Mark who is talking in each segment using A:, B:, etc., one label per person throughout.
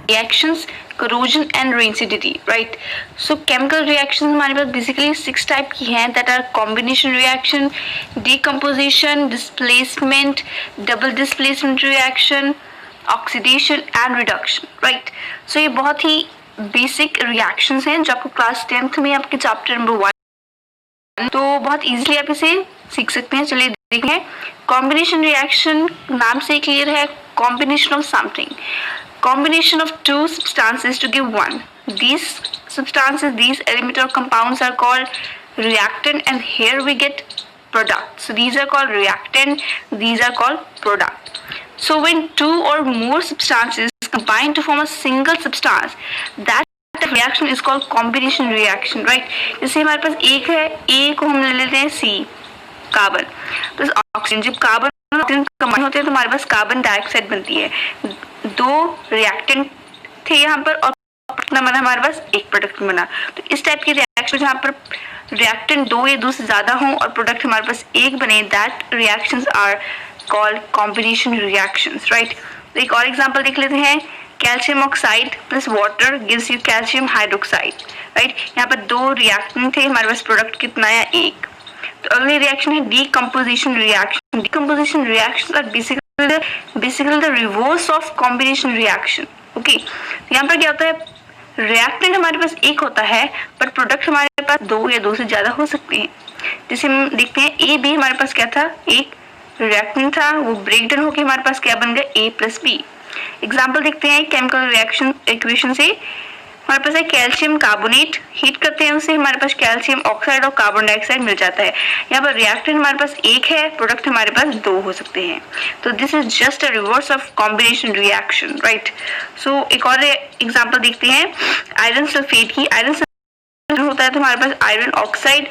A: reactions, corrosion and rancidity, right? So chemical reactions हमारे पास basically 6 type की हैं, that are combination reaction, decomposition, displacement, double displacement reaction, oxidation and reduction, right? So ये बहुत ही basic reactions हैं जो आपको class 10th में आपके chapter number 1 तो बहुत easily आप इसे सीख सकते हैं. चलिए देखते हैं. Combination reaction नाम से clear है, combination of something, combination of two substances to give one. These substances, these element or compounds are called reactant, and here we get product. So these are called reactant, these are called product. So when two or more substances combine to form a single substance, that reaction is called combination reaction, right? जैसे हमारे पास एक है, A को हम ले लेते हैं C, कार्बन प्लस ऑक्सीजन. जब कार्बन कंबाइन होते हैं तो हमारे पास कार्बन डाइऑक्साइड बनती है. दो रिएक्टेंट थे यहाँ पर और कितना बना हमारे पास, एक प्रोडक्ट बना. तो इस टाइप की रिएक्शन जहाँ पर रिएक्टेंट दो या दो से ज्यादा हों और प्रोडक्ट हमारे पास एक बने, that reactions are called combination reactions, right? तो एक और एग्जांपल देख लेते हैं. Calcium oxide plus water gives you calcium hydroxide, right? यहाँ पर दो रिएक्टेंट थे, हमारे पास प्रोडक्ट कितना आया, एक. तो अगली रिएक्शन है decomposition reaction. Decomposition reactions are basically the reverse of combination reaction. Okay, यहाँ पर क्या होता है, रिएक्टेंट हमारे पास एक होता है पर प्रोडक्ट हमारे पास दो या दो से ज्यादा हो सकते हैं. जैसे हम देखते हैं ए बी, हमारे पास क्या था, एक रिएक्टेंट था, वो ब्रेक डाउन होकर हमारे पास क्या बन गया, ए प्लस बी. एग्जाम्पल देखते हैं केमिकल रिएक्शन इक्वेशन से. हमारे पास है कैल्शियम कार्बोनेट, हीट करते हैं उसे, हमारे पास कैल्शियम ऑक्साइड और कार्बन डाइऑक्साइड मिल जाता है. यहाँ पर रिएक्टेंट हमारे पास एक है, प्रोडक्ट हमारे पास दो हो सकते हैं. तो this is just a reverse of combination reaction, right? So एक और एग्जांपल देखते हैं आयरन सल्फेट की. आयरन सल्फेट होता है तो हमारे पास iron oxide,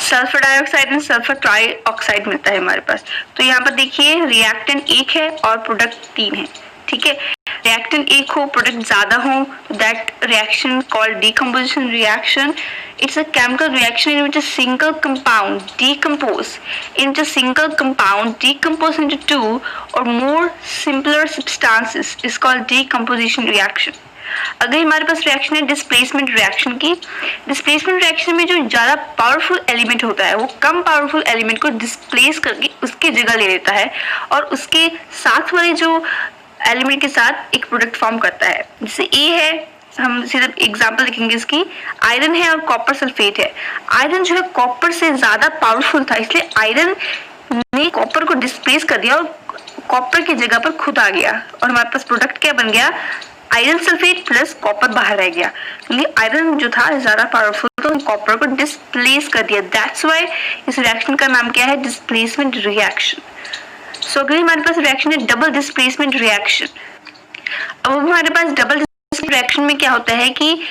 A: sulphur dioxide and sulphur trioxide मिलता है हमारे पास. तो यहाँ पर देखिए रिएक्टेंट एक है और प्रोडक्ट तीन है, ठीक है? रिएक्टेंट एक हो, प्रोडक्ट ज्यादा हो, that reaction called decomposition reaction. It's a chemical reaction in which a single compound decompose into two or more simpler substances is called decomposition reaction. अगर हमारे पास रिएक्शन है डिस्प्लेसमेंट रिएक्शन की. डिस्प्लेसमेंट रिएक्शन में जो ज्यादा powerful element होता है वो कम पावरफुल एलिमेंट को डिस्प्लेस करके उसकी जगह ले लेता है और उसके साथ वाले जो एलिमेंट के साथ एक प्रोडक्ट फॉर्म करता है. जैसे ए है, हम सिर्फ एग्जांपल लिखेंगे इसकी. आयरन है और कॉपर सल्फेट है. आयरन जो है कॉपर से ज्यादा पावरफुल था, इसलिए आयरन ने कॉपर को डिस्प्लेस कर दिया और कॉपर की जगह पर खुद आ गया और हमारे पास प्रोडक्ट क्या बन गया, आयरन सल्फेट प्लस कॉपर बाहर रह गया. आयरन जो था ज्यादा पावरफुल तो कॉपर को डिस्प्लेस कर दिया. दैट्स व्हाई इस रिएक्शन का नाम क्या है, डिस्प्लेसमेंट रिएक्शन. सो अगली हमारे पास रिएक्शन है डबल डिस्प्लेसमेंट रिएक्शन. अब हमारे पास डबल डिस्प्लेसमेंट रिएक्शन में क्या होता है कि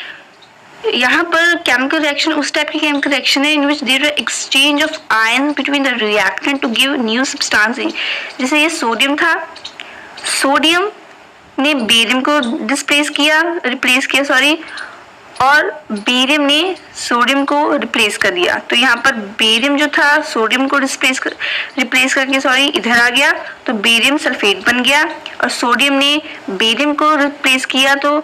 A: यहाँ पर केमिकल रिएक्शन उस टाइप की केमिकल रिएक्शन है in which there is exchange of ion between the reactant to give new substance. जैसे ये सोडियम था, सोडियम ने बेरियम को रिप्लेस किया और बेरियम ने सोडियम को रिप्लेस कर दिया. तो यहाँ पर बेरियम जो था सोडियम को रिप्लेस करके इधर आ गया तो बेरियम सल्फेट बन गया और सोडियम ने बेरियम को रिप्लेस किया तो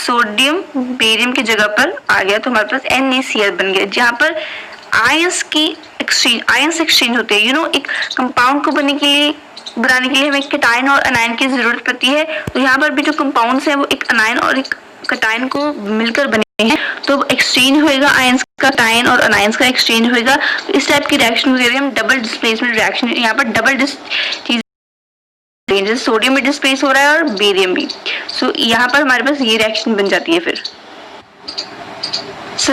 A: सोडियम बेरियम की जगह पर आ गया तो हमारे पास NaCl बन गया. जहाँ पर आयंस एक्सचेंज होते हैं. एक कंपाउंड को बनाने के लिए हमें कैटायन और अनायन की जरूरत पड़ती है. तो यहाँ पर भी जो कंपाउंड्स हैं वो एक अनायन और एक कैटायन को मिलकर बने हैं तो एक्सचेंज होएगा, आयंस का कैटायन और अनायंस का एक्सचेंज होएगा. तो इस टाइप की रिएक्शन को हम डबल डिस्प्लेसमेंट रिएक्शन. यहाँ पर डबल सोडियम भी डिस्प्लेस हो रहा है और बेरियम भी. सो यहाँ पर हमारे पास ये रिएक्शन बन जाती है फिर.